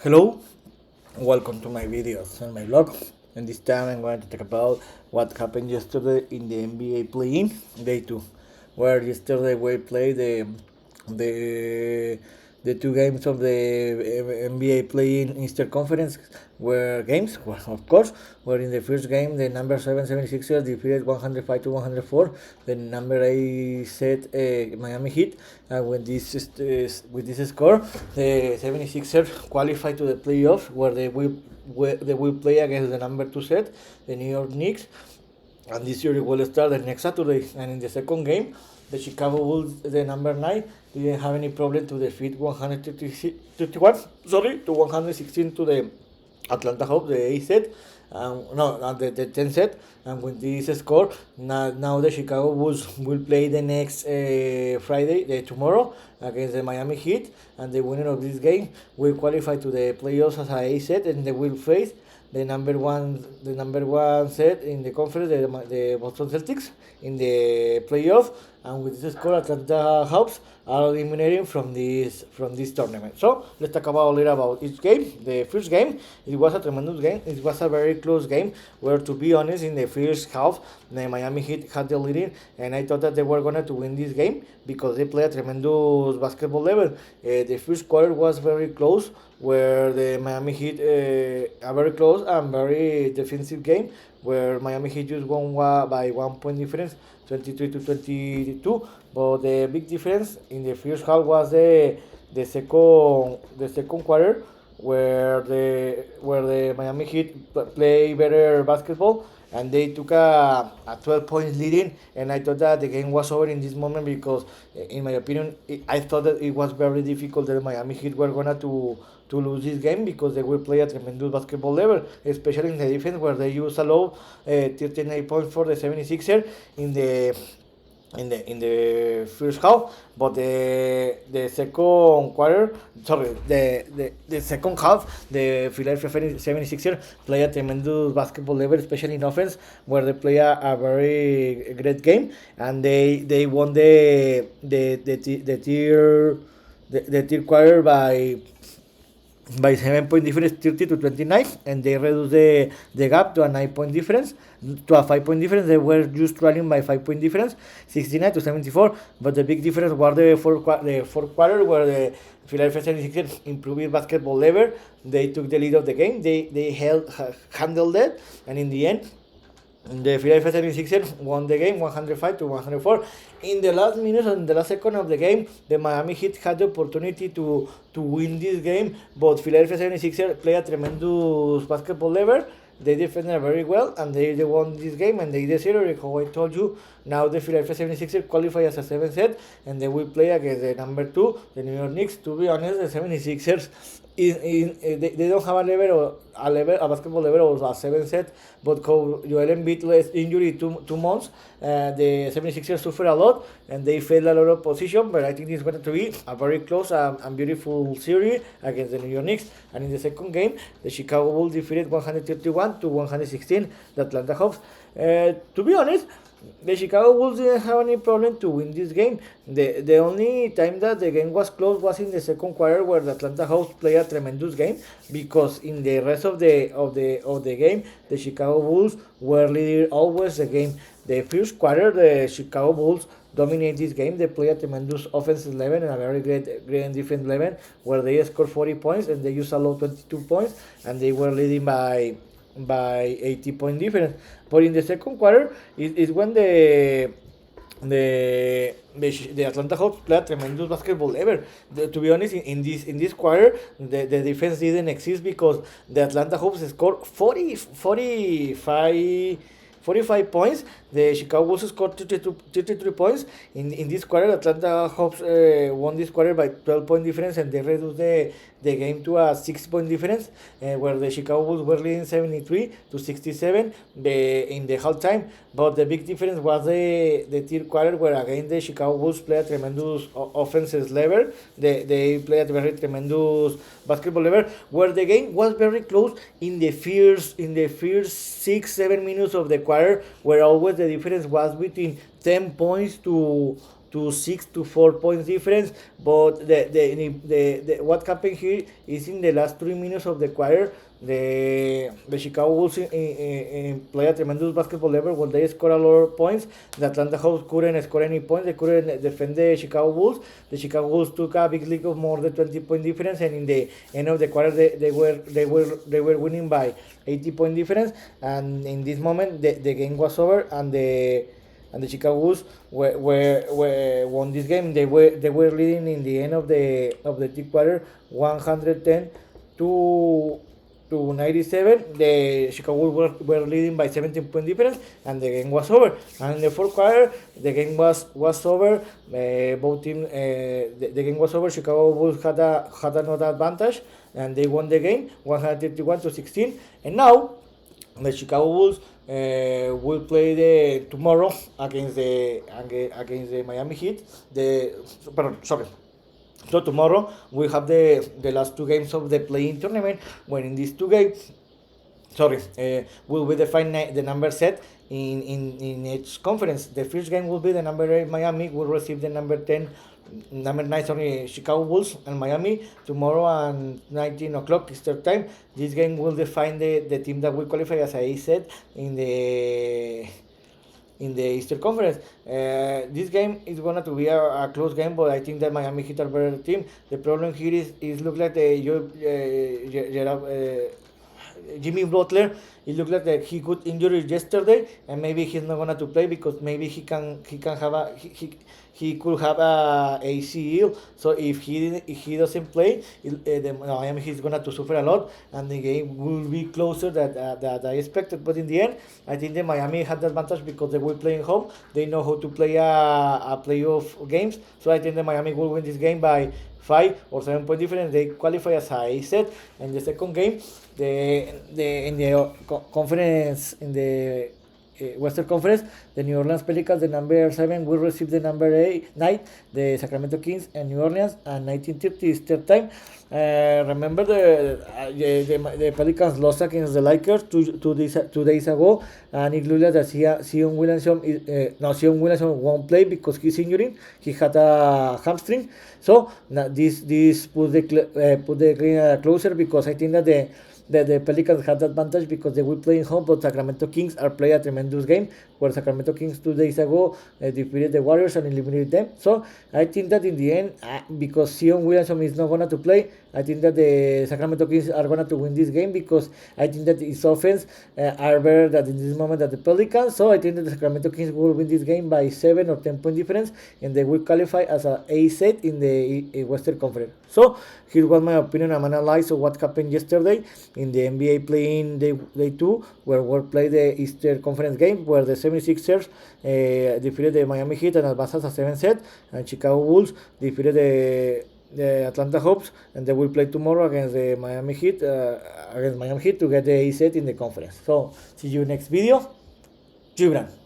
Hello, welcome to my videos and my blog. And this time I'm going to talk about what happened yesterday in the NBA play-in day two, where yesterday we played the the two games of the NBA play-in Eastern Conference were games, well, of course, where in the first game the number 7 76ers defeated 105 to 104 the number 8 set Miami Heat, and with this score the 76ers qualified to the playoffs where they will play against the number 2 set, the New York Knicks, and this series will start the next Saturday. And in the second game, the Chicago Bulls, the number 9, didn't have any problem to defeat 131, to 116 to the Atlanta Hawks, the 8 set. No, the 10 set. And with this score, now the Chicago Bulls will play the next tomorrow, against the Miami Heat. And the winner of this game will qualify to the playoffs as a 8 set, and they will face the number one set in the conference, the Boston Celtics, in the playoff. And with this score, Atlanta Hawks are eliminating from this tournament. So let's talk about a little about each game. The first game, it was a tremendous game. It was a very close game where, to be honest, in the first half, the Miami Heat had the leading, and I thought that they were going to win this game because they play a tremendous basketball level. The first quarter was very close, where the Miami Heat, a very close and very defensive game, where Miami Heat just won by 1 point difference, 23 to 22. But the big difference in the first half was the second quarter, where the Miami Heat play better basketball, and they took a 12 points leading. And I thought that the game was over in this moment because, in my opinion, I thought that it was very difficult that Miami Heat were gonna to lose this game because they will play a tremendous basketball level, especially in the defense, where they use a low 39 points for the 76er in the first half. But the second quarter, sorry, the second half, the Philadelphia 76ers play a tremendous basketball level, especially in offense, where they play a very great game, and they won the third quarter by 7 point difference, 30 to 29, and they reduced the gap to a 9 point difference, to a 5 point difference. They were just trailing by 5 point difference, 69 to 74. But the big difference was the fourth quarter, where the Philadelphia 76ers improved basketball level. They took the lead of the game. They handled it, and in the end, the Philadelphia 76ers won the game 105 to 104. In the last minutes, in the last second of the game, the Miami Heat had the opportunity to win this game, but Philadelphia 76ers play a tremendous basketball level. They defended very well, and they won this game, and they deserved, how I told you. Now the Philadelphia 76ers qualify as a 7 set, and they will play against the number 2, the New York Knicks. To be honest, the 76ers, they don't have a basketball level of a 7 set, but Joel Embiid less injury 2 months, the 76ers suffer a lot, and they fail a lot of position. But I think this is going to be a very close and beautiful series against the New York Knicks. And in the second game, the Chicago Bulls defeated 131 to 116 the Atlanta Hawks. To be honest, the Chicago Bulls didn't have any problem to win this game. The only time that the game was close was in the second quarter, where the Atlanta Hawks played a tremendous game, because in the rest of the game, the Chicago Bulls were leading always the game. The first quarter, the Chicago Bulls dominate this game. They play a tremendous offensive level and a very great defense level, where they scored 40 points and they used a low 22 points, and they were leading by 80 point difference. But in the second quarter is when the Atlanta Hawks play a tremendous basketball level. To be honest, in this quarter, the defense didn't exist, because the Atlanta Hawks scored 45 points. The Chicago Bulls scored 33 points. In this quarter, Atlanta Hawks won this quarter by 12 point difference, and they reduced the game to a 6 point difference, where the Chicago Bulls were leading 73 to 67 in the halftime. But the big difference was the third quarter, where again the Chicago Bulls play a tremendous offensive level. They play a very tremendous basketball level, where the game was very close in the first 6-7 minutes of the quarter, where always the difference was between 10 points to to 6 to 4 points difference. But the what happened here is in the last 3 minutes of the quarter, the Chicago Bulls play a tremendous basketball level where they score a lot of points. The Atlanta Hawks couldn't score any points. They couldn't defend the Chicago Bulls. The Chicago Bulls took a big lead of more than 20-point difference, and in the end of the quarter, they were winning by 80-point difference. And in this moment, the game was over, and the Chicago Bulls won this game. They were leading in the end of the third quarter, 110 to 97. The Chicago Bulls were leading by 17-point difference, and the game was over. And in the fourth quarter, the game was over. Both teams, the game was over. Chicago Bulls had another advantage, and they won the game, 131-16. And now, the Chicago Bulls will play tomorrow against the Miami Heat. So tomorrow we have the last two games of the play-in tournament. When in these two games, will we define the number set in each conference. The first game will be the number 8 Miami will receive the number 9 Chicago Bulls and Miami tomorrow at 19 o'clock Eastern time. This game will define the team that will qualify, as I said, in the Eastern Conference. This game is going to be a close game, but I think that Miami Heat are a better team. The problem here is look like Jimmy Butler. It looked like that he got injured yesterday, and maybe he's not gonna to play because maybe he could have a ACL. So if he doesn't play, the Miami he's gonna to suffer a lot, and the game will be closer than I expected. But in the end, I think the Miami had the advantage because they were playing home. They know how to play a playoff games. So I think the Miami will win this game by 5 or 7 point difference. They qualify, as I said. And the second game, in the conference, in the Western Conference, the New Orleans Pelicans, the number 7, will receive the number 9, the Sacramento Kings and New Orleans at 19:30 Eastern time. Remember the Pelicans lost against the Lakers two days ago, and it looks like that Zion Williamson won't play because he's injured. He had a hamstring. So this put the game closer, because I think that the Pelicans had the advantage because they were playing home, but Sacramento Kings are playing a tremendous game, where Sacramento Kings 2 days ago defeated the Warriors and eliminated them. So I think that in the end, because Zion Williamson is not going to play, I think that the Sacramento Kings are going to win this game, because I think that its offense are better than in this moment than the Pelicans. So I think that the Sacramento Kings will win this game by 7 or 10 point difference, and they will qualify as a A set in the Western Conference. So here was my opinion and analysis of what happened yesterday in the NBA play-in day 2, where we played the Eastern Conference game, where the 76ers defeated the Miami Heat and advanced as a 7 set, and Chicago Bulls defeated the Atlanta Hawks, and they will play tomorrow against the Miami Heat to get the A set in the conference. So see you next video. Gibran.